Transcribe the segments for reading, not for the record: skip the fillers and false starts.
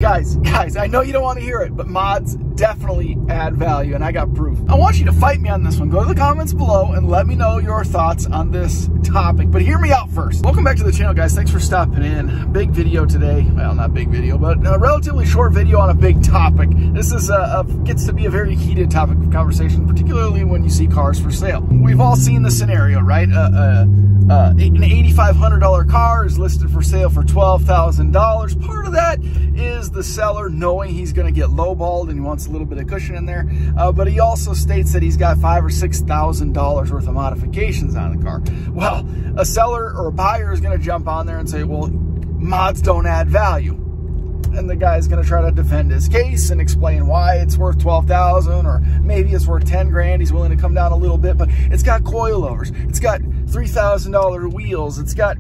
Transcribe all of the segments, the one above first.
Guys, I know you don't want to hear it, but mods definitely add value, and I got proof. I want you to fight me on this one. Go to the comments below and let me know your thoughts on this topic, but hear me out first. Welcome back to the channel, guys. Thanks for stopping in. Big video today. Well, not big video, but a relatively short video on a big topic. This is gets to be a very heated topic of conversation, particularly when you see cars for sale. We've all seen the scenario, right? An $8,500 car is listed for sale for $12,000. Part of that is the seller knowing he's going to get lowballed and he wants a little bit of cushion in there, but he also states that he's got $5,000 or $6,000 worth of modifications on the car. Well, a seller or a buyer is going to jump on there and say, well, mods don't add value. And the guy's going to try to defend his case and explain why it's worth $12,000, or maybe it's worth 10 grand. He's willing to come down a little bit, but it's got coilovers. It's got $3,000 wheels. It's got,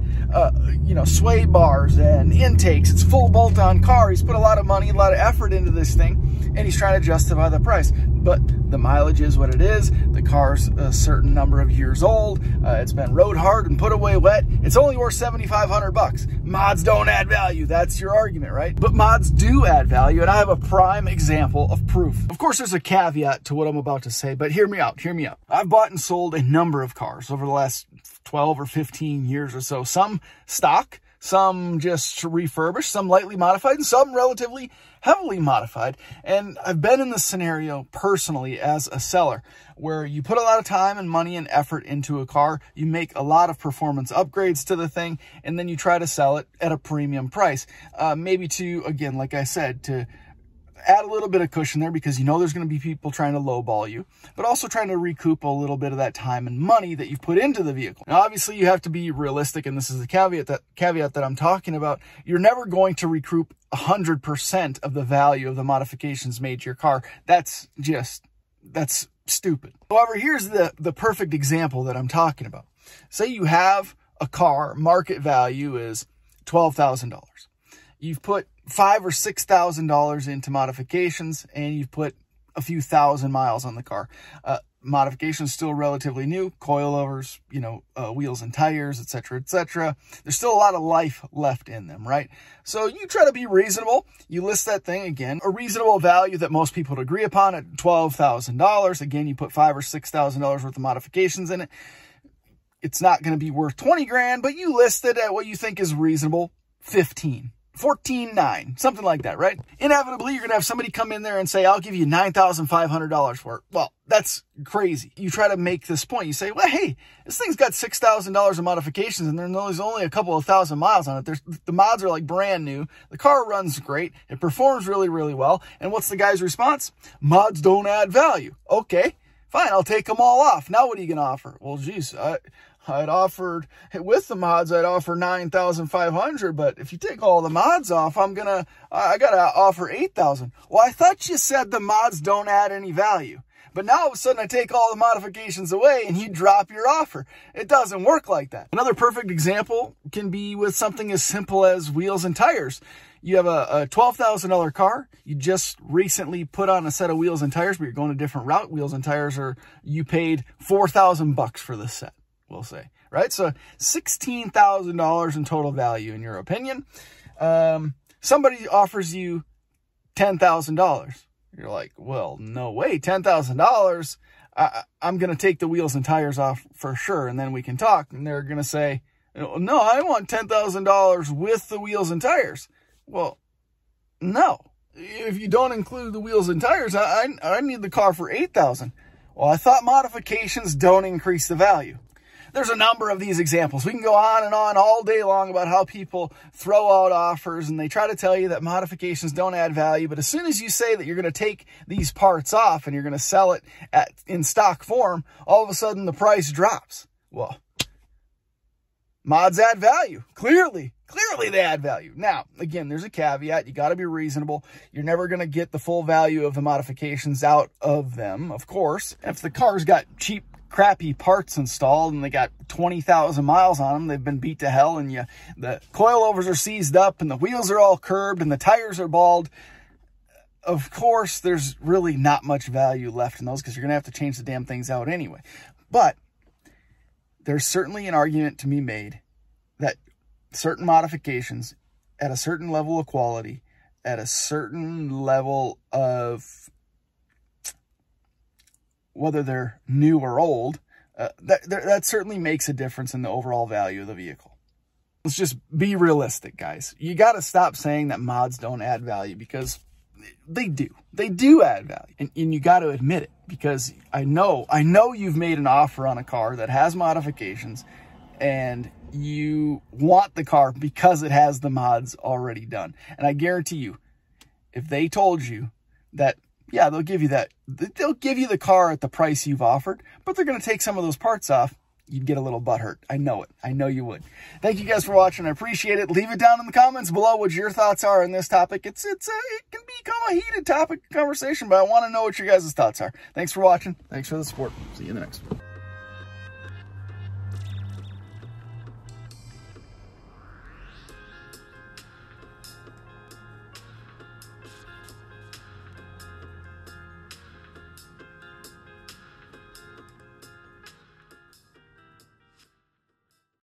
sway bars and intakes. It's full bolt-on car. He's put a lot of money, a lot of effort into this thing, and he's trying to justify the price. But the mileage is what it is. The car's a certain number of years old. It's been rode hard and put away wet. It's only worth $7,500. Mods don't add value. That's your argument, right? But mods do add value, and I have a prime example of proof. Of course, there's a caveat to what I'm about to say, but hear me out. Hear me out. I've bought and sold a number of cars over the last 12 or 15 years or so. Some stock, some just refurbished, some lightly modified, and some relatively heavily modified. And I've been in this scenario personally as a seller, where you put a lot of time and money and effort into a car, you make a lot of performance upgrades to the thing, and then you try to sell it at a premium price. Maybe to, again, like I said, to add a little bit of cushion there, because you know there's going to be people trying to lowball you, but also trying to recoup a little bit of that time and money that you've put into the vehicle. Now, obviously, you have to be realistic, and this is the caveat that I'm talking about. You're never going to recoup 100% of the value of the modifications made to your car. That's stupid. However, here's the perfect example that I'm talking about. Say you have a car, market value is $12,000. You've put $5,000 or $6,000 into modifications, and you've put a few thousand miles on the car. Modifications still relatively new, coilovers, wheels and tires, etc., etc. There's still a lot of life left in them, right? So you try to be reasonable. You list that thing, again, a reasonable value that most people would agree upon at $12,000. Again, you put $5,000 or $6,000 worth of modifications in it. It's not going to be worth 20 grand, but you list it at what you think is reasonable, 15. 14.9, something like that, right? Inevitably, you're going to have somebody come in there and say, I'll give you $9,500 for it. Well, that's crazy. You try to make this point. You say, well, hey, this thing's got $6,000 of modifications, and there's only a couple of thousand miles on it. The mods are like brand new. The car runs great. It performs really, really well. And what's the guy's response? Mods don't add value. Okay, fine. I'll take them all off. Now what are you going to offer? Well, geez, I'd offered, with the mods, I'd offer $9,500, but if you take all the mods off, I gotta offer $8,000. Well, I thought you said the mods don't add any value. But now all of a sudden I take all the modifications away and you drop your offer. It doesn't work like that. Another perfect example can be with something as simple as wheels and tires. You have a $12,000 car. You just recently put on a set of wheels and tires, but you're going a different route. Wheels and tires you paid $4,000 for this set, we'll say, right? So $16,000 in total value, in your opinion. Somebody offers you $10,000. You're like, well, no way, $10,000. I'm going to take the wheels and tires off for sure, and then we can talk. And they're going to say, no, I want $10,000 with the wheels and tires. Well, no. If you don't include the wheels and tires, I need the car for $8,000. Well, I thought modifications don't increase the value. There's a number of these examples. We can go on and on all day long about how people throw out offers and they try to tell you that modifications don't add value. But as soon as you say that you're going to take these parts off and you're going to sell it in stock form, all of a sudden the price drops. Well, mods add value. Clearly they add value. Now, again, there's a caveat. You got to be reasonable. You're never going to get the full value of the modifications out of them, of course. If the car's got cheap, crappy parts installed and they got 20,000 miles on them, they've been beat to hell, and the coilovers are seized up and the wheels are all curved and the tires are bald, of course, there's really not much value left in those because you're going to have to change the damn things out anyway. But there's certainly an argument to be made that certain modifications at a certain level of quality, at a certain level of whether they're new or old, that certainly makes a difference in the overall value of the vehicle. Let's just be realistic, guys. You got to stop saying that mods don't add value, because they do. They do add value. And you got to admit it, because I know you've made an offer on a car that has modifications and you want the car because it has the mods already done. And I guarantee you, if they told you that, yeah, they'll give you the car at the price you've offered, but they're going to take some of those parts off, you'd get a little butthurt. I know it. I know you would. Thank you guys for watching. I appreciate it. Leave it down in the comments below what your thoughts are on this topic. It can become a heated topic of conversation, but I want to know what your guys' thoughts are. Thanks for watching. Thanks for the support. See you in the next one.